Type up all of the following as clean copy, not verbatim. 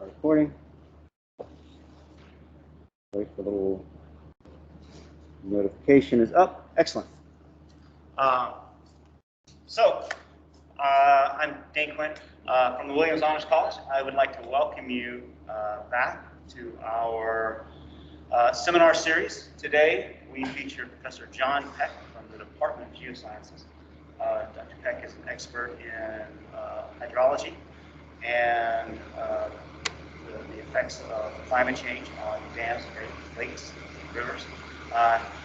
Recording. Wait for the little notification is up. Excellent. I'm Dane Quinn from the Williams Honors College. I would like to welcome you back to our seminar series. Today we feature Professor John Peck from the Department of Geosciences. Dr. Peck is an expert in hydrology and the effects of climate change on dams, lakes, rivers.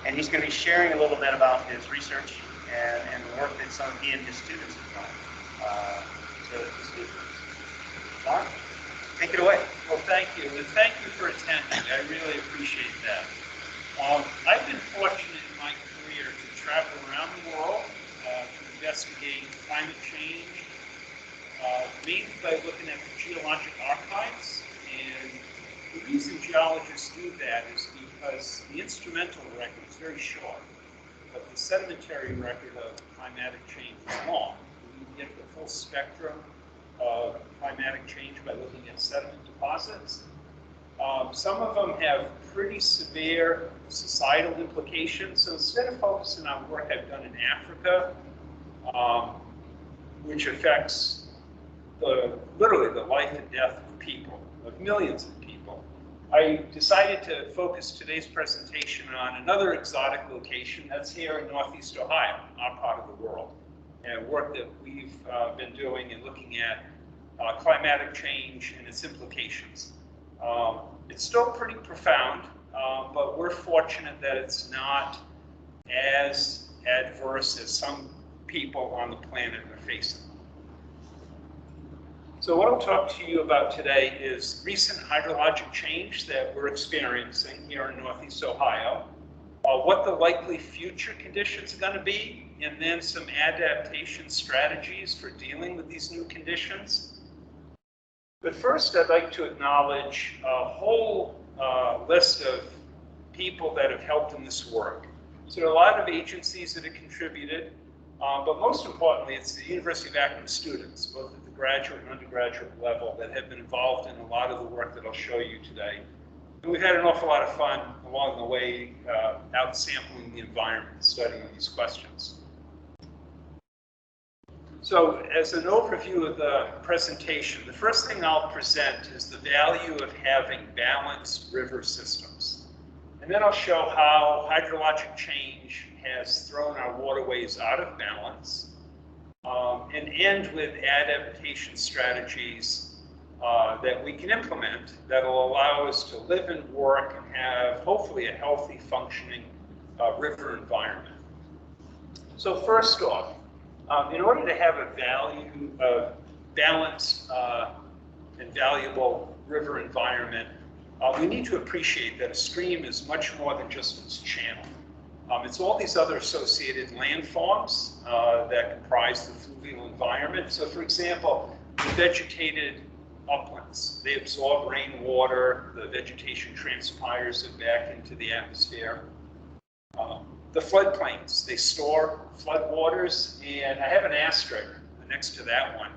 And he's going to be sharing a little bit about his research and the work that he and his students have done to speak. John, take it away. Well, thank you, and thank you for attending. I really appreciate that. I've been fortunate in my career to travel around the world to investigate climate change, mainly by looking at the geologic archives. And the reason geologists do that is because the instrumental record is very short, but the sedimentary record of climatic change is long. We can get the full spectrum of climatic change by looking at sediment deposits. Some of them have pretty severe societal implications. So instead of focusing on work I've done in Africa, which affects literally the life and death of people, of millions of people, I decided to focus today's presentation on another exotic location that's here in Northeast Ohio, our part of the world, and work that we've been doing and looking at climatic change and its implications. It's still pretty profound, but we're fortunate that it's not as adverse as some people on the planet are facing. So what I'll talk to you about today is recent hydrologic change that we're experiencing here in Northeast Ohio, what the likely future conditions are going to be, and then some adaptation strategies for dealing with these new conditions. But first, I'd like to acknowledge a whole list of people that have helped in this work. So there are a lot of agencies that have contributed, but most importantly, it's the University of Akron students, both at the graduate and undergraduate level, that have been involved in a lot of the work that I'll show you today. And we've had an awful lot of fun along the way out sampling the environment, studying these questions. So as an overview of the presentation, the first thing I'll present is the value of having balanced river systems. And then I'll show how hydrologic change has thrown our waterways out of balance, and end with adaptation strategies that we can implement that will allow us to live and work and have hopefully a healthy functioning river environment. So first off, in order to have a balanced and valuable river environment, we need to appreciate that a stream is much more than just its channel. It's all these other associated landforms that comprise the fluvial environment. So for example, the vegetated uplands, they absorb rainwater, the vegetation transpires it back into the atmosphere. The floodplains, they store floodwaters, and I have an asterisk next to that one.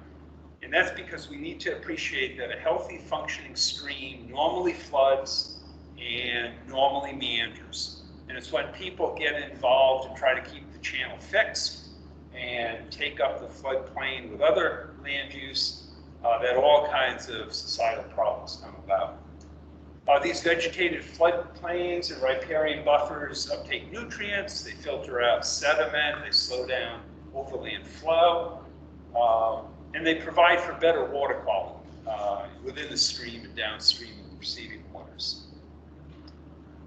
And that's because we need to appreciate that a healthy functioning stream normally floods and normally meanders. And it's when people get involved and try to keep the channel fixed and take up the floodplain with other land use that all kinds of societal problems come about. These vegetated floodplains and riparian buffers uptake nutrients, they filter out sediment, they slow down overland flow, and they provide for better water quality within the stream and downstream of the receiving waters.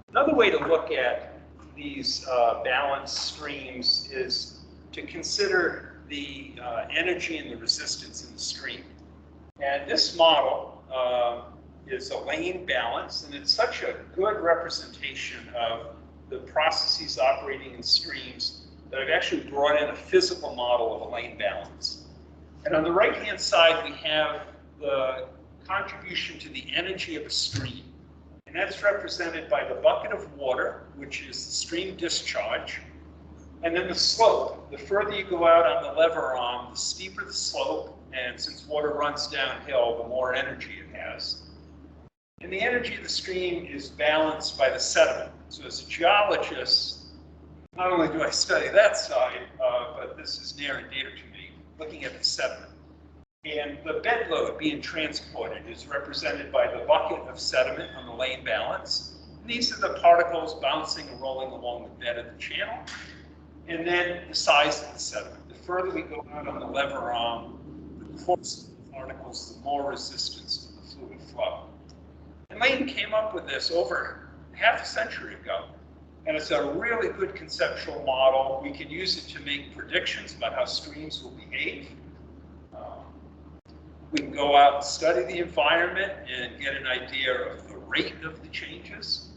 Another way to look at these balanced streams is to consider the energy and the resistance in the stream. And this model is a lane balance, and it's such a good representation of the processes operating in streams that I've actually brought in a physical model of a lane balance. And on the right-hand side, we have the contribution to the energy of a stream. And that's represented by the bucket of water, which is the stream discharge, and then the slope. The further you go out on the lever arm, the steeper the slope, and since water runs downhill, the more energy it has. And the energy of the stream is balanced by the sediment. So as a geologist, not only do I study that side, but this is near and dear to me, looking at the sediment. And the bed load being transported is represented by the bucket of sediment on the lane balance. And these are the particles bouncing and rolling along the bed of the channel. And then the size of the sediment. The further we go out on the lever arm, the coarser the particles, the more resistance to the fluid flow. And Lane came up with this over half a century ago. And it's a really good conceptual model. We can use it to make predictions about how streams will behave. We can go out and study the environment and get an idea of the rate of the changes.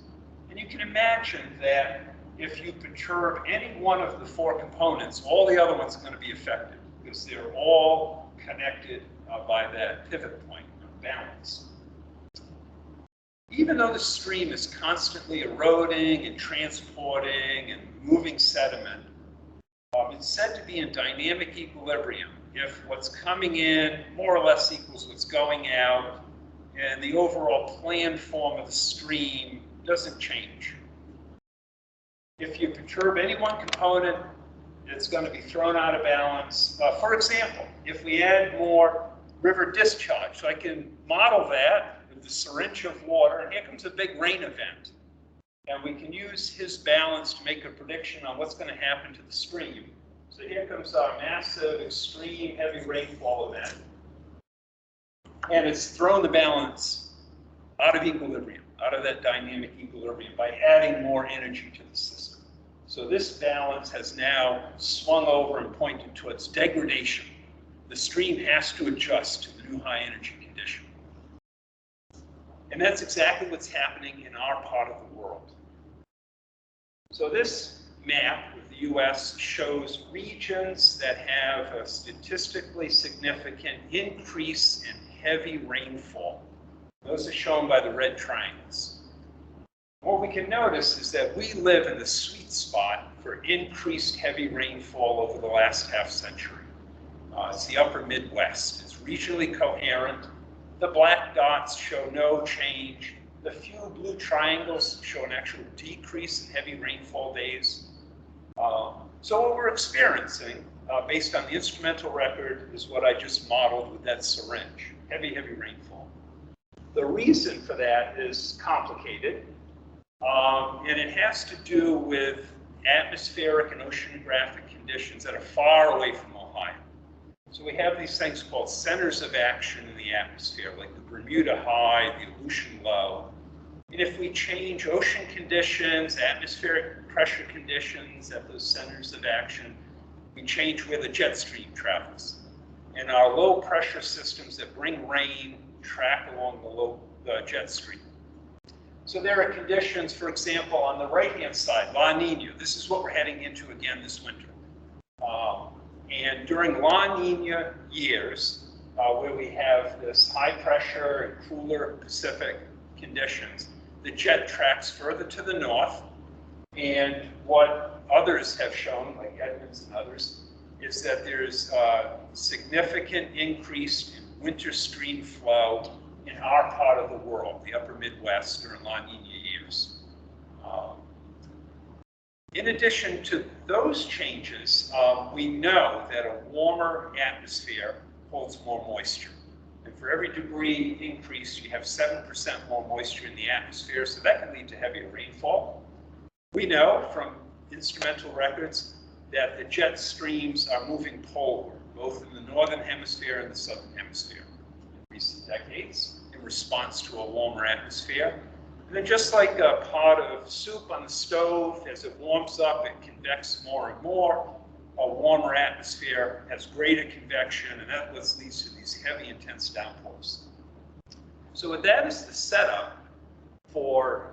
And you can imagine that if you perturb any one of the four components, all the other ones are going to be affected because they're all connected by that pivot point of balance. Even though the stream is constantly eroding and transporting and moving sediment, it's said to be in dynamic equilibrium if what's coming in more or less equals what's going out and the overall planned form of the stream doesn't change. If you perturb any one component, it's going to be thrown out of balance. For example, if we add more river discharge, so I can model that with the syringe of water, and here comes a big rain event. And we can use his balance to make a prediction on what's going to happen to the stream. So here comes our massive, extreme, heavy rainfall event. And it's thrown the balance out of equilibrium, out of that dynamic equilibrium by adding more energy to the system. So this balance has now swung over and pointed towards degradation. The stream has to adjust to the new high energy condition. And that's exactly what's happening in our part of the world. So this map of the US shows regions that have a statistically significant increase in heavy rainfall. Those are shown by the red triangles. What we can notice is that we live in the sweet spot for increased heavy rainfall over the last half century. It's the upper Midwest. It's regionally coherent. The black dots show no change. The few blue triangles show an actual decrease in heavy rainfall days. So what we're experiencing, based on the instrumental record, is what I just modeled with that syringe, heavy, heavy rainfall. The reason for that is complicated, and it has to do with atmospheric and oceanographic conditions that are far away from Ohio. So we have these things called centers of action in the atmosphere, like the Bermuda High, the Aleutian Low. And if we change ocean conditions, atmospheric pressure conditions at those centers of action, we change where the jet stream travels. And our low pressure systems that bring rain track along the jet stream. So there are conditions, for example, on the right-hand side, La Nina. This is what we're heading into again this winter. And during La Nina years, where we have this high pressure and cooler Pacific conditions, the jet tracks further to the north. And what others have shown, like Edmonds and others, is that there's a significant increase in winter stream flow in our part of the world, the upper Midwest during La Nina years. In addition to those changes, we know that a warmer atmosphere holds more moisture. And for every degree increase, you have 7% more moisture in the atmosphere, so that can lead to heavier rainfall. We know from instrumental records that the jet streams are moving poleward, both in the northern hemisphere and the southern hemisphere in recent decades, in response to a warmer atmosphere. And then just like a pot of soup on the stove, as it warms up, it convects more and more. A warmer atmosphere has greater convection, and that leads to these heavy, intense downpours. So with that as the setup for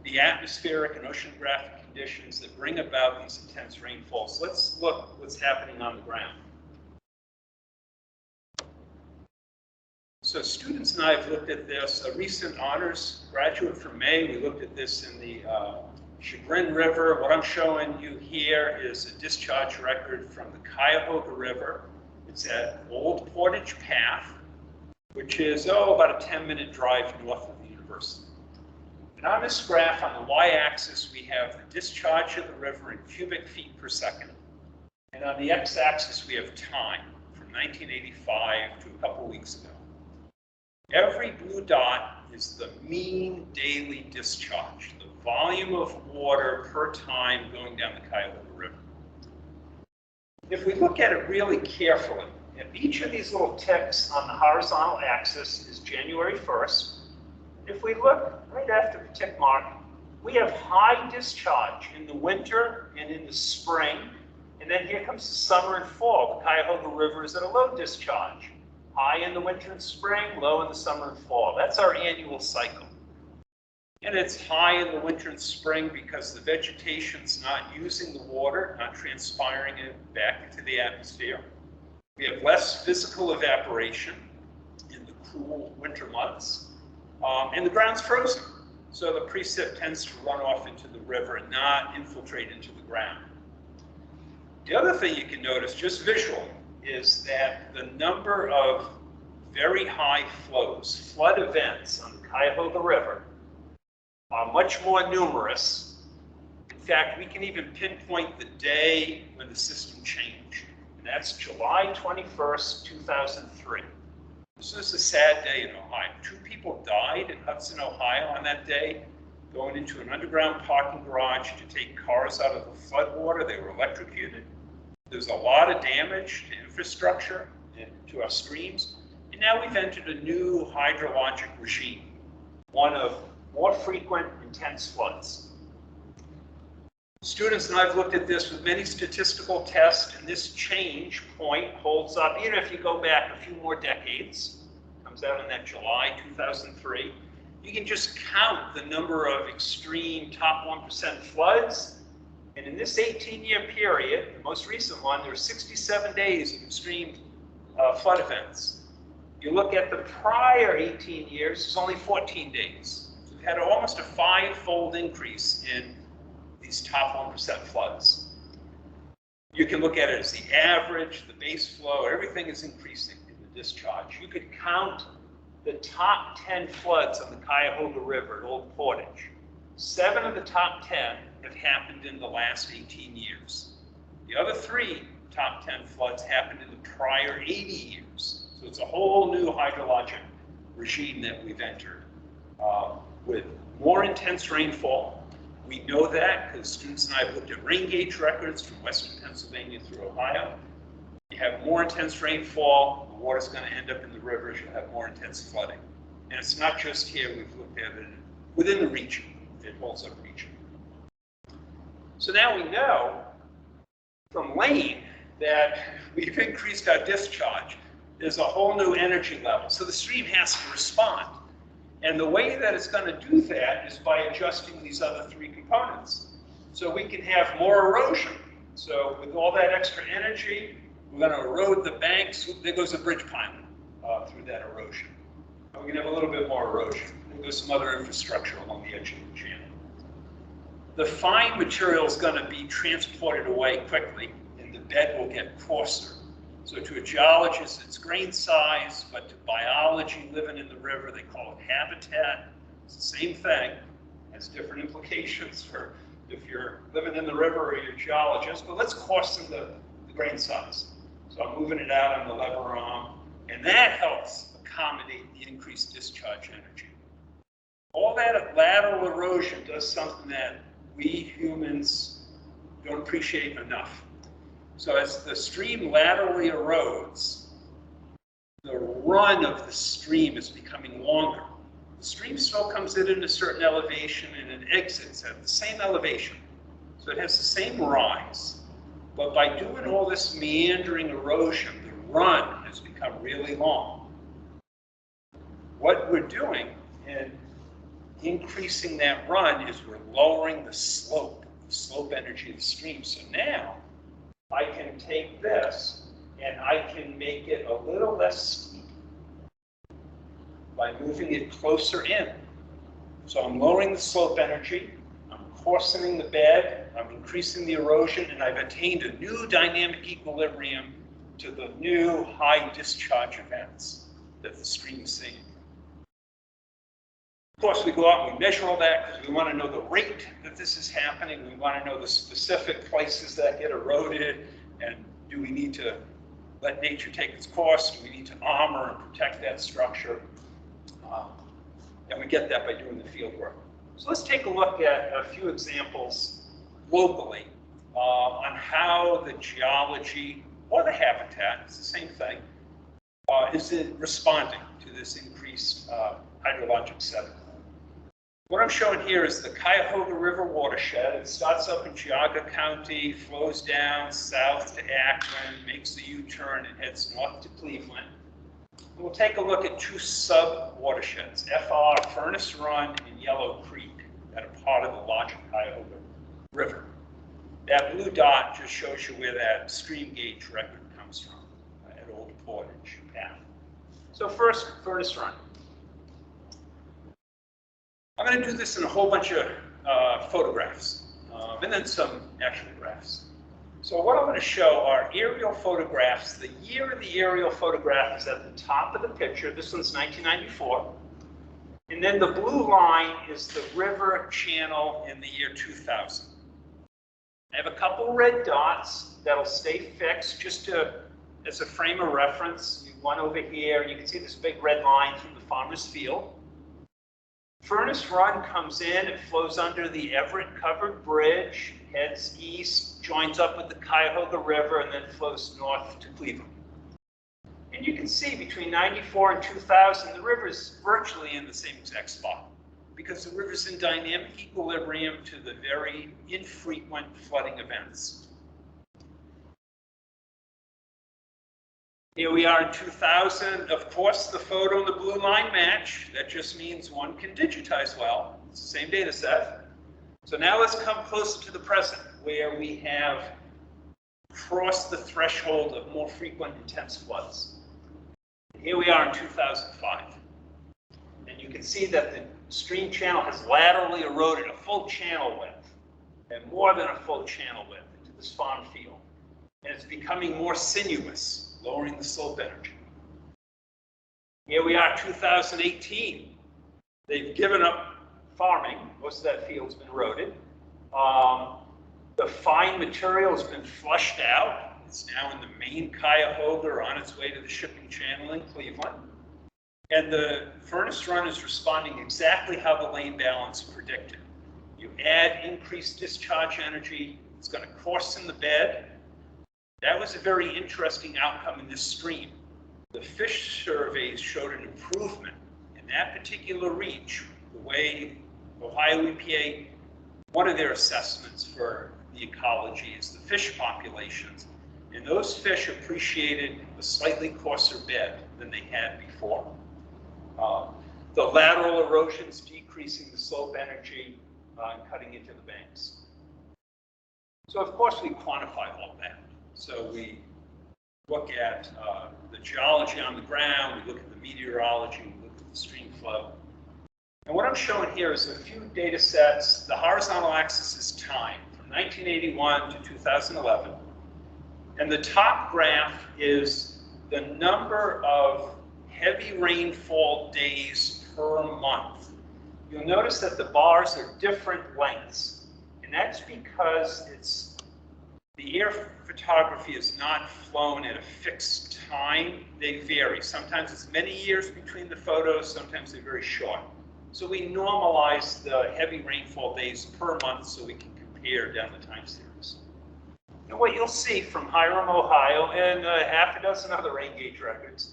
the atmospheric and oceanographic conditions that bring about these intense rainfalls, let's look what's happening on the ground. So students and I have looked at this. A recent honors graduate from May, we looked at this in the Chagrin River. What I'm showing you here is a discharge record from the Cuyahoga River. It's at Old Portage Path, which is, about a 10-minute drive north of the university. And on this graph, on the y-axis, we have the discharge of the river in cubic feet per second. And on the x-axis, we have time from 1985 to a couple weeks ago. Every blue dot is the mean daily discharge, the volume of water per time going down the Cuyahoga River. If we look at it really carefully, each of these little ticks on the horizontal axis is January 1st. If we look right after the tick mark, we have high discharge in the winter and in the spring, and then here comes the summer and fall. The Cuyahoga River is at a low discharge. High in the winter and spring, low in the summer and fall. That's our annual cycle. And it's high in the winter and spring because the vegetation's not using the water, not transpiring it back into the atmosphere. We have less physical evaporation in the cool winter months. And the ground's frozen. So the precip tends to run off into the river and not infiltrate into the ground. The other thing you can notice, just visually, is that the number of very high flows, flood events on the Cuyahoga River, are much more numerous. In fact, we can even pinpoint the day when the system changed, and that's July 21st, 2003. This is a sad day in Ohio. 2 people died in Hudson, Ohio on that day, going into an underground parking garage to take cars out of the floodwater. They were electrocuted. There's a lot of damage to infrastructure and to our streams. And now we've entered a new hydrologic regime, one of more frequent, intense floods. Students and I have looked at this with many statistical tests, and this change point holds up even if you go back a few more decades. Comes out in that July 2003. You can just count the number of extreme top 1% floods. And in this 18-year period, the most recent one, there were 67 days of extreme flood events. You look at the prior 18 years, it's only 14 days. So we've had almost a 5-fold increase in these top 1% floods. You can look at it as the average, the base flow, everything is increasing in the discharge. You could count the top 10 floods on the Cuyahoga River at Old Portage. 7 of the top 10 have happened in the last 18 years. The other 3 top 10 floods happened in the prior 80 years. So it's a whole new hydrologic regime that we've entered with more intense rainfall. We know that because students and I have looked at rain gauge records from western Pennsylvania through Ohio. You have more intense rainfall, the water's going to end up in the rivers, you'll have more intense flooding. And it's not just here, we've looked at it within the region. It holds up region. So now we know from Lane that we've increased our discharge. There's a whole new energy level. So the stream has to respond. And the way that it's going to do that is by adjusting these other 3 components. So we can have more erosion. So with all that extra energy, we're going to erode the banks. There goes a bridge piling through that erosion. And we can have a little bit more erosion. There's some other infrastructure along the edge of the channel. The fine material is going to be transported away quickly, and the bed will get coarser. So to a geologist, it's grain size, but to biology living in the river, they call it habitat. It's the same thing. It has different implications for if you're living in the river or you're a geologist, but let's coarsen the grain size. So I'm moving it out on the lever arm, and that helps accommodate the increased discharge energy. All that lateral erosion does something that we humans don't appreciate enough. So as the stream laterally erodes, the run of the stream is becoming longer. The stream still comes in at a certain elevation and it exits at the same elevation. So it has the same rise. But by doing all this meandering erosion, the run has become really long. What we're doing in increasing that run is we're lowering the slope energy of the stream. So now I can take this and I can make it a little less steep by moving it closer in. So I'm lowering the slope energy, I'm coarsening the bed, I'm increasing the erosion, and I've attained a new dynamic equilibrium to the new high discharge events. that the stream's seeing. Of course, we go out and we measure all that because we want to know the rate that this is happening. We want to know the specific places that get eroded, and do we need to let nature take its course? Do we need to armor and protect that structure? And we get that by doing the field work. So let's take a look at a few examples globally on how the geology or the habitat, it's the same thing, is it responding to this increased hydrologic setting. What I'm showing here is the Cuyahoga River watershed. It starts up in Geauga County, flows down south to Akron, makes the U-turn, and heads north to Cleveland. And we'll take a look at two sub-watersheds, FR, Furnace Run, and Yellow Creek, that are part of the larger Cuyahoga River. That blue dot just shows you where that stream gauge record comes from, at Old Portage Path. So first, Furnace Run. I'm going to do this in a whole bunch of photographs, and then some actual graphs. So what I'm going to show are aerial photographs. The year of the aerial photograph is at the top of the picture. This one's 1994. And then the blue line is the river channel in the year 2000. I have a couple red dots that'll stay fixed just to, as a frame of reference. One over here, and you can see this big red line through the farmer's field. Furnace Run comes in, it flows under the Everett Covered Bridge, heads east, joins up with the Cuyahoga River, and then flows north to Cleveland. And you can see between 94 and 2000, the river's virtually in the same exact spot because the river's in dynamic equilibrium to the very infrequent flooding events. Here we are in 2000. Of course, the photo and the blue line match. That just means one can digitize well. It's the same data set. So now let's come closer to the present, where we have crossed the threshold of more frequent, intense floods. Here we are in 2005. And you can see that the stream channel has laterally eroded a full channel width, and more than a full channel width into this farm field. And it's becoming more sinuous, lowering the slope energy. Here we are, 2018. They've given up farming. Most of that field's been eroded. The fine material has been flushed out. It's now in the main Cuyahoga or on its way to the shipping channel in Cleveland. And the Furnace Run is responding exactly how the lane balance predicted. You add increased discharge energy, it's going to course in the bed. That was a very interesting outcome in this stream. The fish surveys showed an improvement in that particular reach, the way Ohio EPA, one of their assessments for the ecology is the fish populations. And those fish appreciated a slightly coarser bed than they had before. The lateral erosion's decreasing the slope energy and cutting into the banks. So of course we quantify all that. So we look at the geology on the ground, we look at the meteorology, we look at the stream flow. And what I'm showing here is a few data sets. The horizontal axis is time, from 1981 to 2011. And the top graph is the number of heavy rainfall days per month. You'll notice that the bars are different lengths. And that's because the air photography is not flown at a fixed time. They vary. Sometimes it's many years between the photos, sometimes they're very short. So we normalize the heavy rainfall days per month so we can compare down the time series. And what you'll see from Hiram, Ohio, and half a dozen other rain gauge records,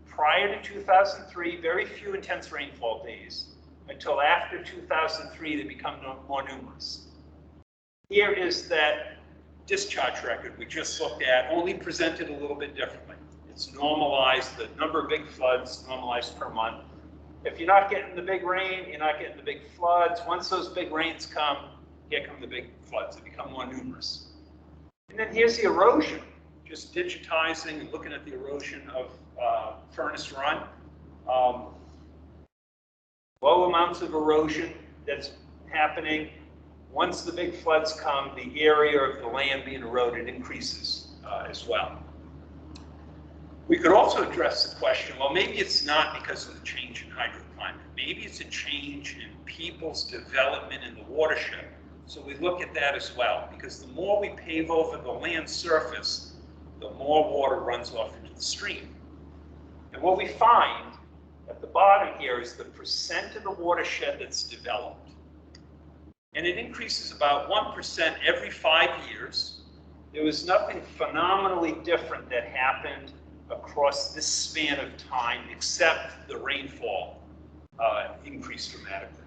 prior to 2003, very few intense rainfall days. Until after 2003, they become more numerous. Here is that discharge record we just looked at, only presented a little bit differently. It's normalized, the number of big floods normalized per month. If you're not getting the big rain, you're not getting the big floods. Once those big rains come, here come the big floods. They become more numerous. And then here's the erosion, just digitizing and looking at the erosion of Furnace Run. Low amounts of erosion that's happening. Once the big floods come, the area of the land being eroded increases as well. We could also address the question, well, maybe it's not because of the change in hydroclimate. Maybe it's a change in people's development in the watershed. So we look at that as well, because the more we pave over the land surface, the more water runs off into the stream. And what we find at the bottom here is the percent of the watershed that's developed. And it increases about 1% every 5 years. There was nothing phenomenally different that happened across this span of time, except the rainfall increased dramatically.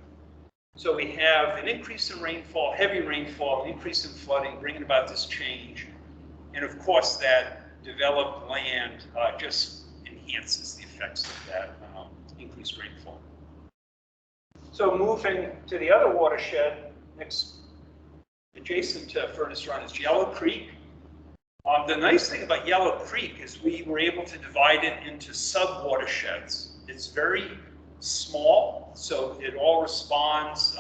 So we have an increase in rainfall, heavy rainfall, an increase in flooding, bringing about this change. And of course, that developed land just enhances the effects of that increased rainfall. So moving to the other watershed, next adjacent to Furnace Run is Yellow Creek. The nice thing about Yellow Creek is we were able to divide it into sub-watersheds. It's very small, so it all responds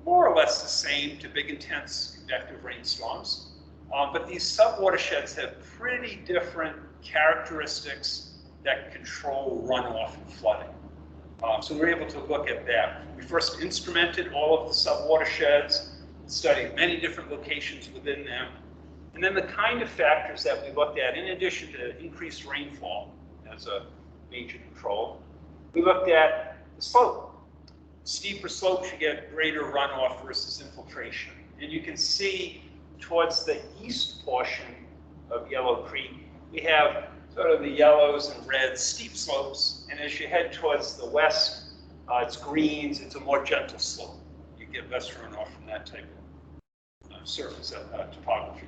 more or less the same to big, intense convective rainstorms. But these sub-watersheds have pretty different characteristics that control runoff and flooding. So we're able to look at that. We first instrumented all of the sub-watersheds, studied many different locations within them. And then the kind of factors that we looked at, in addition to increased rainfall as a major control, we looked at the slope. Steeper slopes, you get greater runoff versus infiltration. And you can see towards the east portion of Yellow Creek, we have sort of the yellows and reds, steep slopes. And as you head towards the west, it's greens, it's a more gentle slope. You get less runoff from that type of surface topography.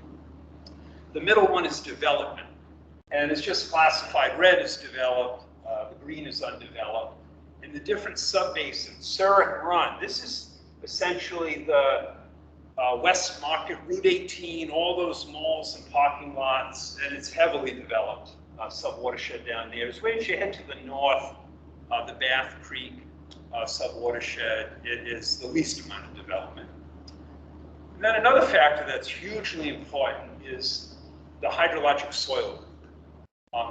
The middle one is development, and it's just classified. Red is developed, the green is undeveloped. And the different subbasins, Zurich Run, this is essentially the West Market, Route 18, all those malls and parking lots, and it's heavily developed, sub-watershed down there. As way as you head to the north, the Bath Creek sub-watershed, it is the least amount of development. And then another factor that's hugely important is the hydrologic soil.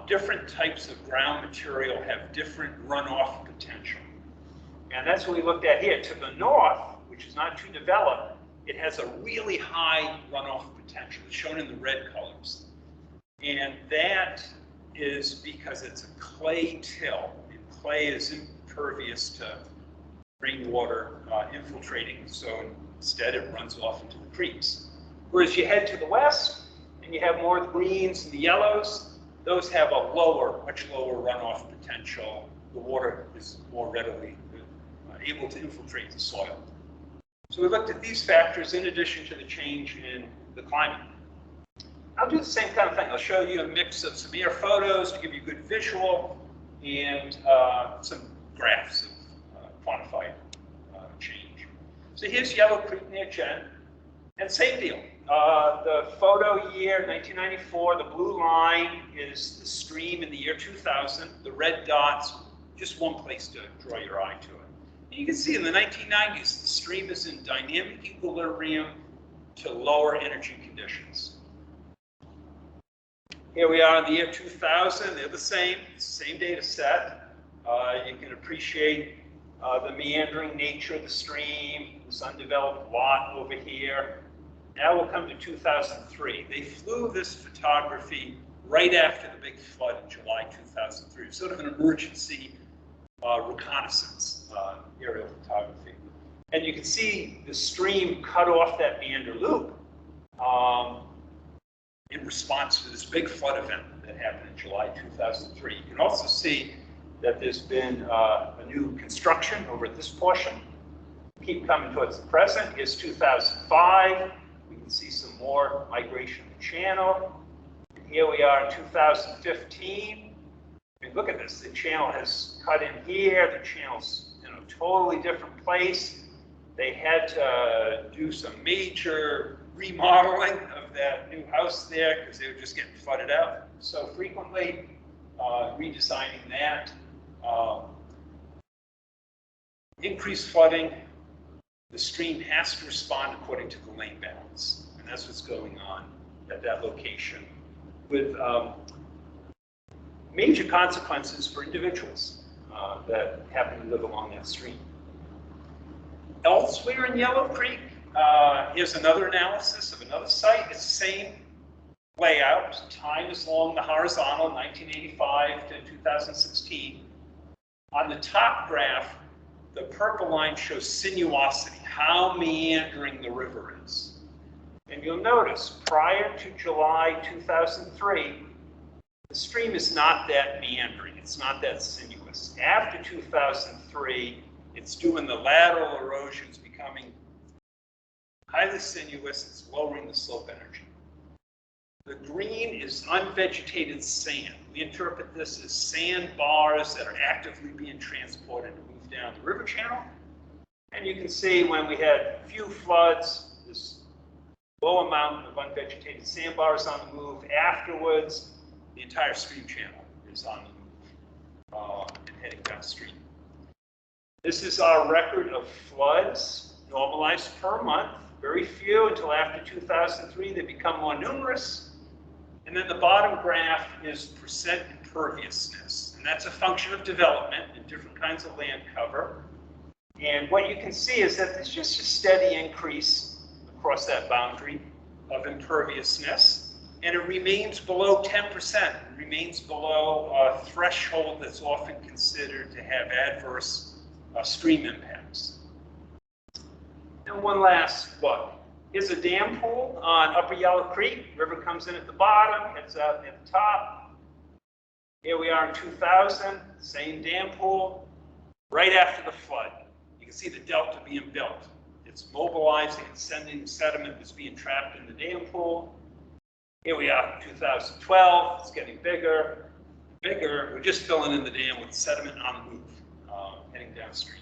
Different types of ground material have different runoff potential. And that's what we looked at here. To the north, which is not too developed, it has a really high runoff potential. It's shown in the red colors. And that is because it's a clay till, and clay is impervious to rainwater infiltrating, so instead it runs off into the creeks. Whereas you head to the west, and you have more of the greens and the yellows, those have a lower, much lower runoff potential. The water is more readily able to infiltrate the soil. So we looked at these factors in addition to the change in the climate. I'll do the same kind of thing. I'll show you a mix of some air photos to give you a good visual and some graphs of quantified change. So here's Yellow Creek near Jen, and same deal. The photo year, 1994, the blue line is the stream in the year 2000. The red dots, just one place to draw your eye to it. And you can see in the 1990s, the stream is in dynamic equilibrium to lower energy conditions. Here we are in the year 2000, they're the same data set. You can appreciate the meandering nature of the stream, this undeveloped lot over here. Now we'll come to 2003. They flew this photography right after the big flood in July 2003, sort of an emergency reconnaissance aerial photography. And you can see the stream cut off that meander loop in response to this big flood event that happened in July 2003. You can also see that there's been a new construction over at this portion. Keep coming towards the present. Here's 2005. We can see some more migration of the channel. And here we are in 2015. I mean, look at this. The channel has cut in here. The channel's in a totally different place. They had to do some major remodeling of that new house there because they were just getting flooded out so frequently, redesigning that. Increased flooding, the stream has to respond according to the lane balance, and that's what's going on at that location. With major consequences for individuals that happen to live along that stream. Elsewhere in Yellow Creek, here's another analysis of another site. It's the same layout. Time is along the horizontal, 1985 to 2016. On the top graph, the purple line shows sinuosity, how meandering the river is. And you'll notice, prior to July 2003, the stream is not that meandering. It's not that sinuous. After 2003, it's doing the lateral erosions, becoming highly sinuous. It's lowering the slope energy. The green is unvegetated sand. We interpret this as sand bars that are actively being transported to move down the river channel. And you can see when we had few floods, this low amount of unvegetated sandbars on the move. Afterwards, the entire stream channel is on the move and heading downstream. This is our record of floods normalized per month. Very few until after 2003. They become more numerous. And then the bottom graph is percent imperviousness. And that's a function of development and different kinds of land cover. And what you can see is that there's just a steady increase across that boundary of imperviousness. And it remains below 10%. It remains below a threshold that's often considered to have adverse stream impacts. And one last look. Here's a dam pool on Upper Yellow Creek. River comes in at the bottom, heads out at the top. Here we are in 2000, same dam pool, right after the flood. You can see the delta being built. It's mobilizing and sending sediment that's being trapped in the dam pool. Here we are in 2012, it's getting bigger, bigger. We're just filling in the dam with sediment on the move, heading downstream.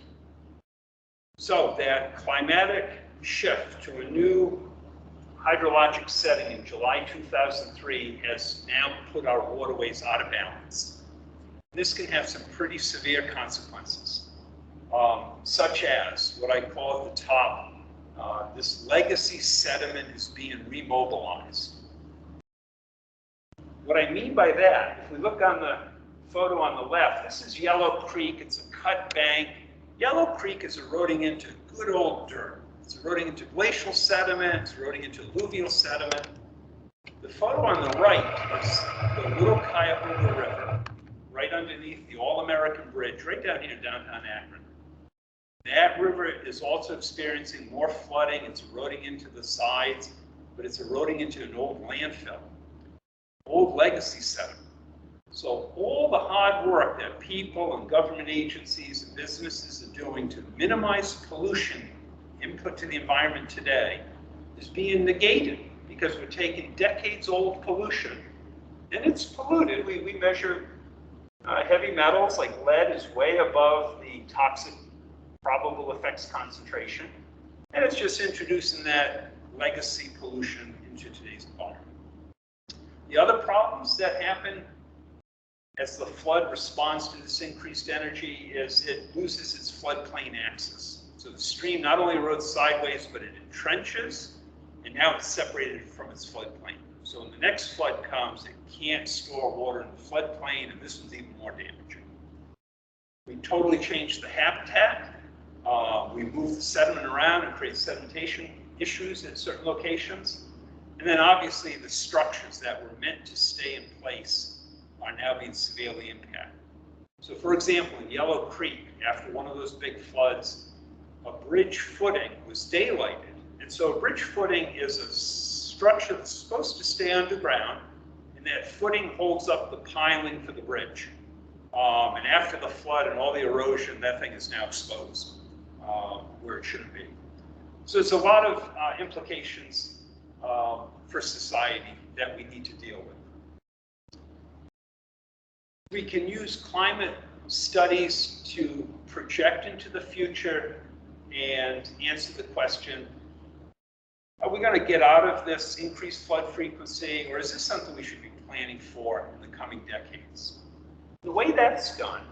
So that climatic shift to a new hydrologic setting in July 2003 has now put our waterways out of balance. This can have some pretty severe consequences, such as what I call at the top, this legacy sediment is being remobilized. What I mean by that, if we look on the photo on the left, this is Yellow Creek. It's a cut bank. Yellow Creek is eroding into good old dirt. It's eroding into glacial sediment. It's eroding into alluvial sediment. The photo on the right is the Little Cuyahoga River, right underneath the All-American Bridge, right down here in downtown Akron. That river is also experiencing more flooding. It's eroding into the sides, but it's eroding into an old landfill, old legacy sediment. So all the hard work that people and government agencies and businesses are doing to minimize pollution input to the environment today is being negated because we're taking decades-old pollution, and it's polluted. We measure heavy metals like lead is way above the toxic probable effects concentration, and it's just introducing that legacy pollution into today's environment. The other problems that happen as the flood responds to this increased energy is it loses its floodplain axis. So the stream not only erodes sideways, but it entrenches, and now it's separated from its floodplain. So when the next flood comes, it can't store water in the floodplain, and this one's even more damaging. We totally changed the habitat. We moved the sediment around and create sedimentation issues at certain locations. And then obviously the structures that were meant to stay in place are now being severely impacted. So for example, in Yellow Creek, after one of those big floods, a bridge footing was daylighted. And so a bridge footing is a structure that's supposed to stay underground, and that footing holds up the piling for the bridge. And after the flood and all the erosion, that thing is now exposed where it shouldn't be. So it's a lot of implications for society that we need to deal with. We can use climate studies to project into the future and answer the question, are we going to get out of this increased flood frequency, or is this something we should be planning for in the coming decades? The way that's done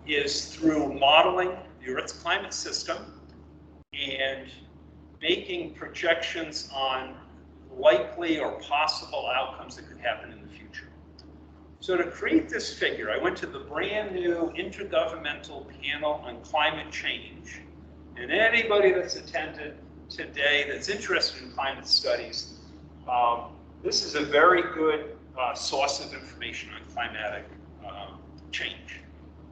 is through modeling the Earth's climate system and making projections on likely or possible outcomes that could happen in the future. So to create this figure, I went to the brand new Intergovernmental Panel on Climate Change. And anybody that's attended today that's interested in climate studies, this is a very good source of information on climatic change.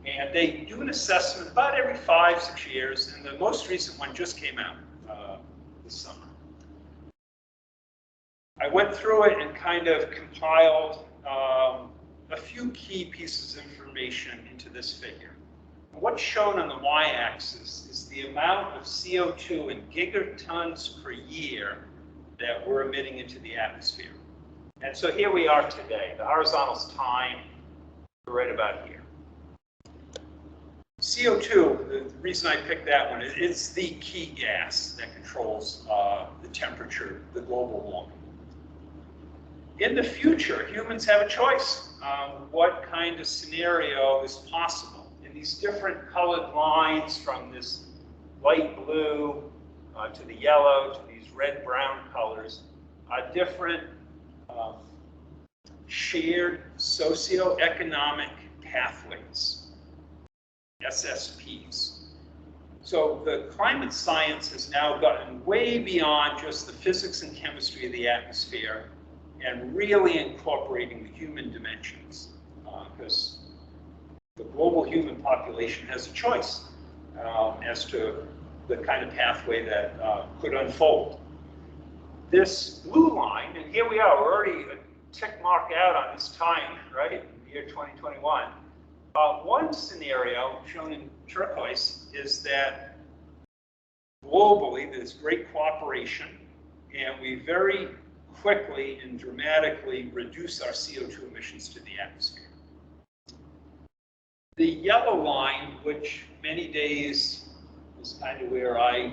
And they do an assessment about every 5-6 years, and the most recent one just came out this summer. I went through it and kind of compiled a few key pieces of information into this figure. And what's shown on the y-axis is the amount of CO2 in gigatons per year that we're emitting into the atmosphere. And so here we are today. The horizontal's time, we're right about here. CO2, the reason I picked that one, it's the key gas that controls the temperature, the global warming. In the future, humans have a choice what kind of scenario is possible. And these different colored lines from this light blue to the yellow to these red-brown colors are different shared socioeconomic pathways. SSPs. So the climate science has now gotten way beyond just the physics and chemistry of the atmosphere and really incorporating the human dimensions, because the global human population has a choice as to the kind of pathway that could unfold. This blue line, and here we are, we're already a tick mark out on this time, right, in the year 2021. One scenario shown in turquoise is that globally there's great cooperation and we very quickly and dramatically reduce our CO2 emissions to the atmosphere. The yellow line, which many days is kind of where I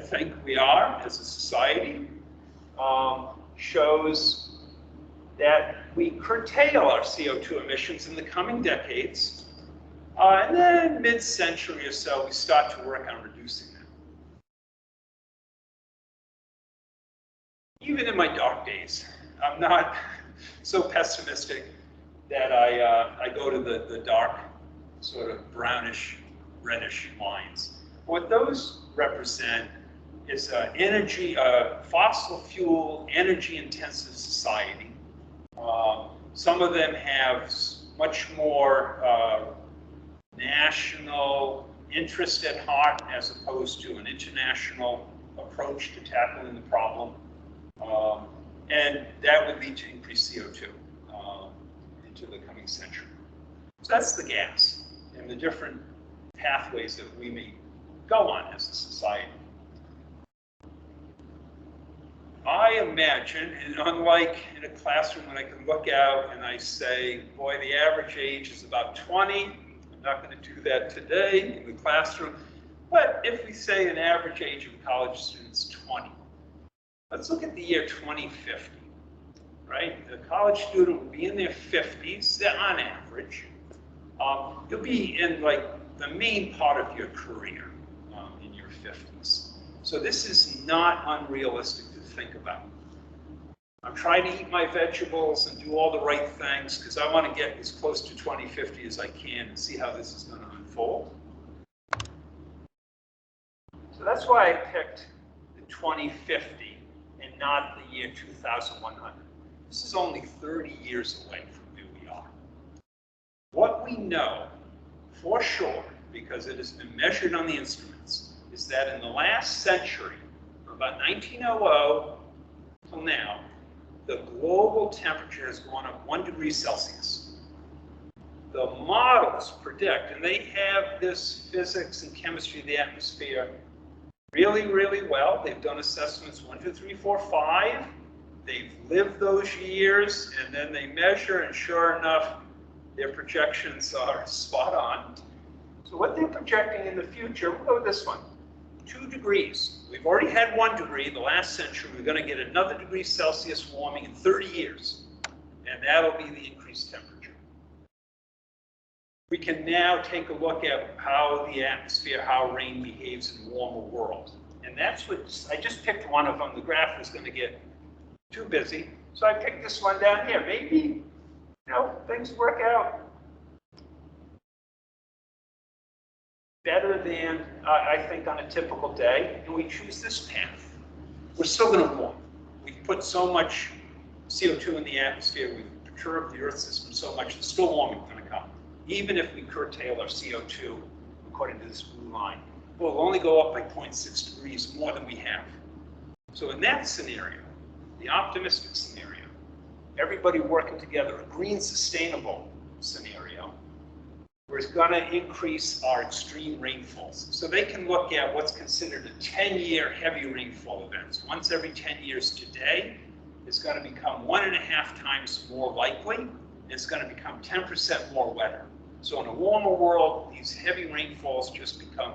think we are as a society, shows that we curtail our CO2 emissions in the coming decades, and then mid-century or so, we start to work on reducing them. Even in my dark days, I'm not so pessimistic that I go to the dark, sort of brownish, reddish lines. What those represent is fossil fuel, energy-intensive society. Some of them have much more national interest at heart as opposed to an international approach to tackling the problem. And that would lead to increased CO2 into the coming century. So that's the gas and the different pathways that we may go on as a society. I imagine, and unlike in a classroom when I can look out and I say, boy, the average age is about 20. I'm not going to do that today in the classroom. But if we say an average age of a college student is 20, let's look at the year 2050, right? The college student will be in their 50s, on average. You'll be in like the main part of your career in your 50s. So this is not unrealistic to think about. I'm trying to eat my vegetables and do all the right things because I want to get as close to 2050 as I can and see how this is going to unfold. So that's why I picked the 2050 and not the year 2100. This is only 30 years away from where we are. What we know for sure, because it has been measured on the instruments, is that in the last century, from about 1900 till now, the global temperature has gone up 1 degree Celsius. The models predict, and they have this physics and chemistry of the atmosphere really, really well. They've done assessments 1, 2, 3, 4, 5. They've lived those years, and then they measure, and sure enough, their projections are spot on. So what they're projecting in the future, we'll go with this one, 2 degrees. We've already had 1 degree the last century. We're going to get another degree Celsius warming in 30 years, and that'll be the increased temperature. We can now take a look at how the atmosphere, how rain behaves in a warmer world. And that's what, I just picked one of them. The graph is going to get too busy, So I picked this one down here. Maybe, you know, things work out better than I think on a typical day, and we choose this path. We're still going to warm. We've put so much CO2 in the atmosphere, we've perturbed the Earth system so much, there's still warming going to come. Even if we curtail our CO2, according to this blue line, we'll only go up by 0.6 degrees more than we have. So in that scenario, the optimistic scenario, everybody working together, a green sustainable scenario, we're going to increase our extreme rainfalls. So they can look at what's considered a 10-year heavy rainfall events. Once every 10 years today, it's going to become 1.5 times more likely, and it's going to become 10% more wetter. So in a warmer world, these heavy rainfalls just become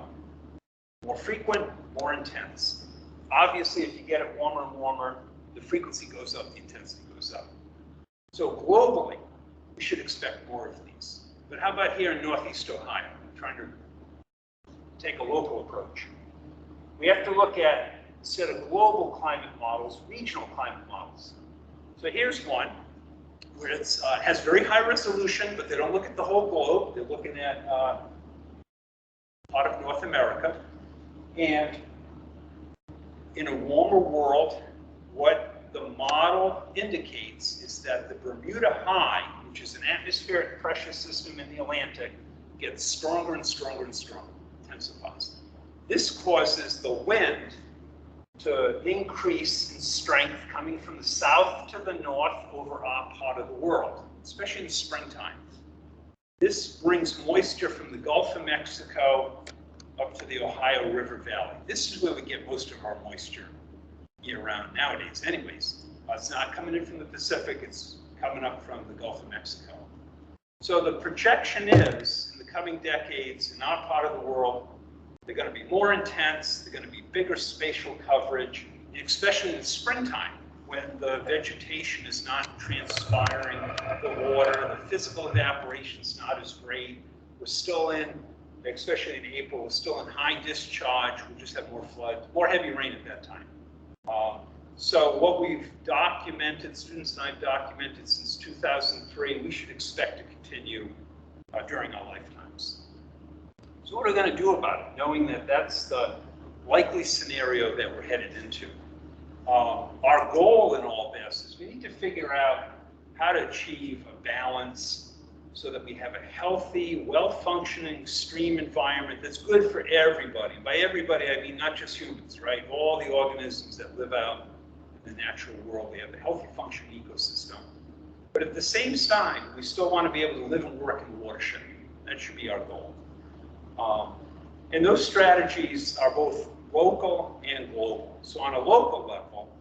more frequent, more intense. Obviously, if you get it warmer and warmer, the frequency goes up, the intensity goes up. So globally, we should expect more of these. But how about here in Northeast Ohio? I'm trying to take a local approach. We have to look at, instead of global climate models, regional climate models. So here's one where it has very high resolution, but they don't look at the whole globe. They're looking at part of North America. And in a warmer world, what the model indicates is that the Bermuda High, which is an atmospheric pressure system in the Atlantic, gets stronger and stronger and stronger, intensifies. This causes the wind to increase in strength coming from the south to the north over our part of the world, especially in the springtime. This brings moisture from the Gulf of Mexico up to the Ohio River Valley. This is where we get most of our moisture year-round nowadays anyways. It's not coming in from the Pacific, it's coming up from the Gulf of Mexico. So the projection is, in the coming decades, in our part of the world, they're going to be more intense, they're going to be bigger spatial coverage, especially in the springtime, when the vegetation is not transpiring the water, the physical evaporation is not as great. We're still in, especially in April, we're still in high discharge, we'll just have more floods, more heavy rain at that time. So what we've documented, students and I've documented since 2003, we should expect to continue during our lifetimes. So what are we going to do about it, knowing that that's the likely scenario that we're headed into? Our goal in all this is we need to figure out how to achieve a balance so that we have a healthy, well-functioning stream environment that's good for everybody. And by everybody, I mean not just humans, right? All the organisms that live out in the natural world, they have a healthy functioning ecosystem. But at the same time, we still want to be able to live and work in the watershed. That should be our goal. And those strategies are both local and global. So on a local level,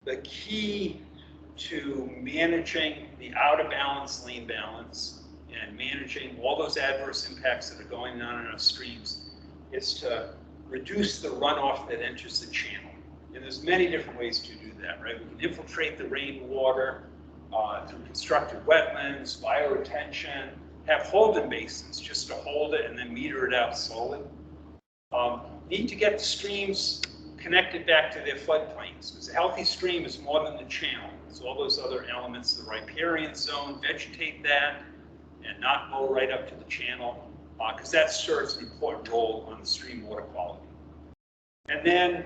the key to managing the out of balance lane balance and managing all those adverse impacts that are going on in our streams is to reduce the runoff that enters the channel. And there's many different ways to do that, right? We can infiltrate the rainwater through constructed wetlands, bioretention, have holding basins just to hold it and then meter it out slowly. Need to get the streams connected back to their floodplains, because a healthy stream is more than the channel. It's all those other elements, the riparian zone, vegetate that, and not go right up to the channel, because that serves an important role on the stream water quality. And then,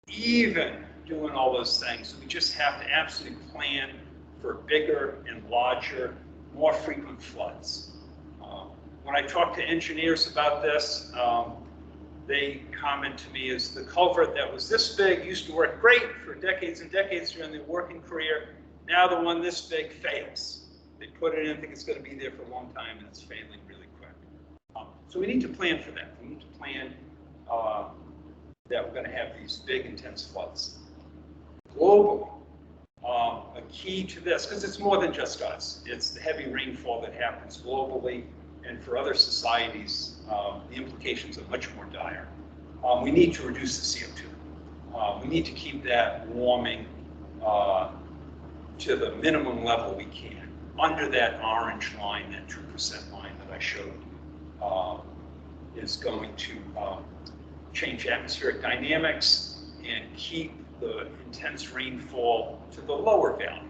even doing all those things, we just have to absolutely plan for bigger and larger, more frequent floods. When I talk to engineers about this, they comment to me as the culvert that was this big used to work great for decades and decades during their working career. Now the one this big fails. They put it in, think it's going to be there for a long time, and it's failing really quick. So we need to plan for that. We need to plan that we're going to have these big, intense floods. Globally, a key to this, because it's more than just us, it's the heavy rainfall that happens globally, and for other societies, the implications are much more dire. We need to reduce the CO2. We need to keep that warming to the minimum level we can, under that orange line, that 2% line that I showed, is going to change atmospheric dynamics and keep the intense rainfall to the lower valley.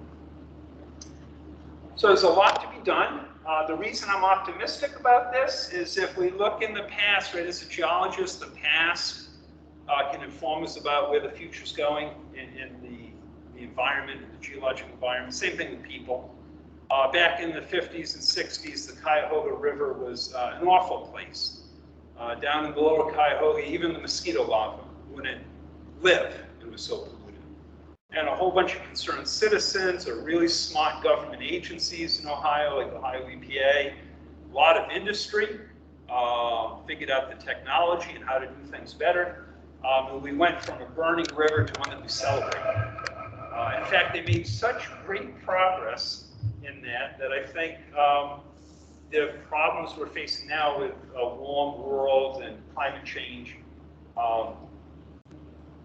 So there's a lot to be done. The reason I'm optimistic about this is if we look in the past, right, as a geologist, the past can inform us about where the future's going in the environment, in the geologic environment. Same thing with people. Back in the 50s and 60s, the Cuyahoga River was an awful place. Down in the lower Cuyahoga, even the mosquito larvae wouldn't live. It was so polluted. And a whole bunch of concerned citizens or really smart government agencies in Ohio, like the Ohio EPA, a lot of industry, figured out the technology and how to do things better. And we went from a burning river to one that we celebrate. In fact, they made such great progress in that I think the problems we're facing now with a warm world and climate change are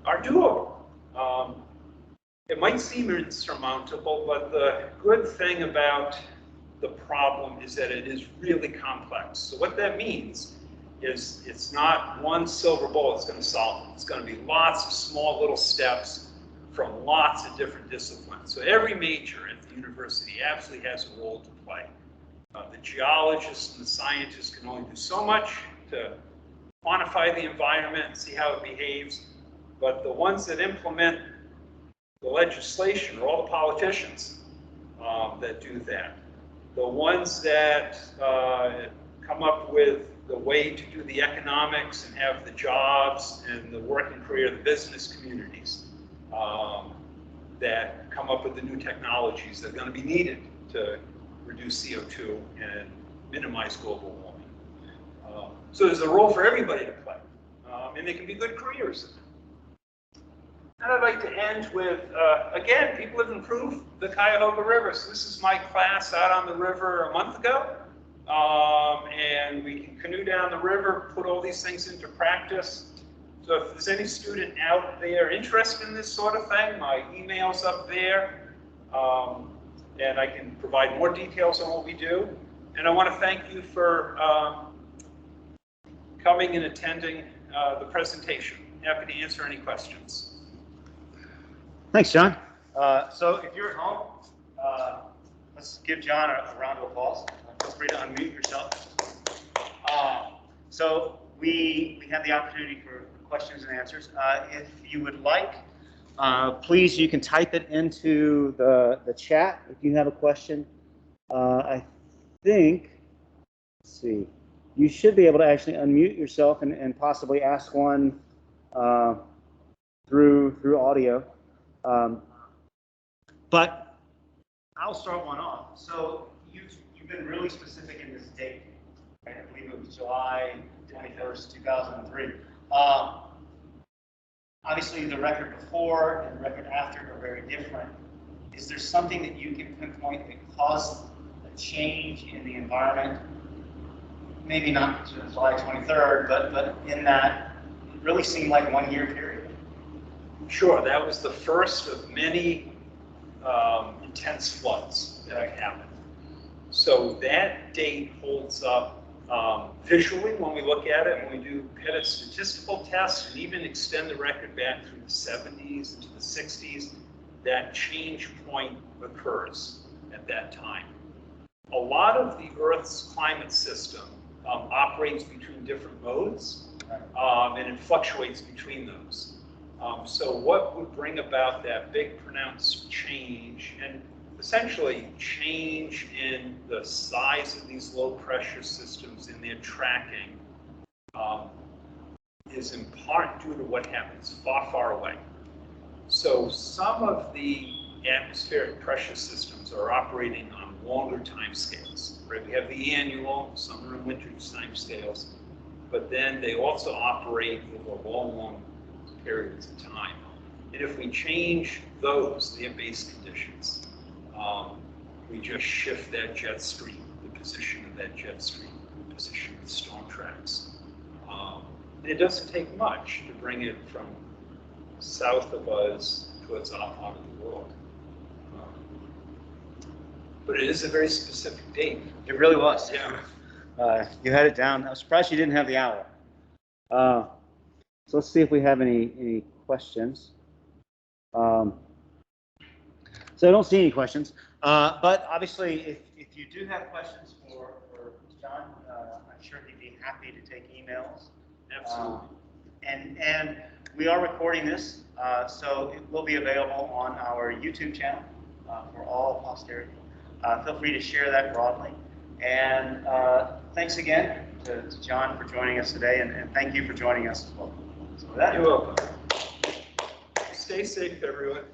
doable. It might seem insurmountable, but the good thing about the problem is that it is really complex. So what that means is it's not one silver bullet that's going to solve it. It's going to be lots of small little steps from lots of different disciplines. So every major at the university absolutely has a role to play. The geologists and the scientists can only do so much to quantify the environment and see how it behaves, but the ones that implement the legislation are all the politicians that do that. The ones that come up with the way to do the economics and have the jobs and the working career, the business communities that come up with the new technologies that are going to be needed to reduce CO2 and minimize global warming. So there's a role for everybody to play, and they can be good careers. And I'd like to end with, again, people have improved the Cuyahoga River. So this is my class out on the river a month ago. And we can canoe down the river, put all these things into practice. So if there's any student out there interested in this sort of thing, my email's up there. And I can provide more details on what we do. And I want to thank you for coming and attending the presentation. Happy to answer any questions. Thanks, John. So if you're at home, let's give John a round of applause. Feel free to unmute yourself. So we have the opportunity for questions and answers. If you would like, please, you can type it into the chat if you have a question. I think, let's see, you should be able to actually unmute yourself and possibly ask one through audio. But I'll start one off. So you've been really specific in this date, right? I believe it was July 21st, 2003. Obviously, the record before and the record after are very different. Is there something that you can pinpoint that caused a change in the environment? Maybe not July 23rd, but in that it really seemed like 1 year period. Sure, that was the first of many intense floods that happened. So that date holds up visually when we look at it, when we do peta statistical tests and even extend the record back through the 70s into the 60s, that change point occurs at that time. A lot of the Earth's climate system operates between different modes, and it fluctuates between those. So what would bring about that big pronounced change, and essentially change in the size of these low pressure systems in their tracking, is in part due to what happens far, far away. So some of the atmospheric pressure systems are operating on longer time scales, right? We have the annual, summer and winter time scales, but then they also operate over long periods of time. And if we change those, their base conditions, we just shift that jet stream, the position of that jet stream, the position of the storm tracks. It doesn't take much to bring it from south of us towards our part of the world. But it is a very specific date. It really was. Yeah. You had it down. I was surprised you didn't have the hour. So let's see if we have any questions. So I don't see any questions, but obviously if you do have questions for John, I'm sure he'd be happy to take emails. Absolutely. And we are recording this, so it will be available on our YouTube channel for all posterity. Feel free to share that broadly. And thanks again to John for joining us today, and thank you for joining us as well. So with that, You're welcome. Stay safe, everyone.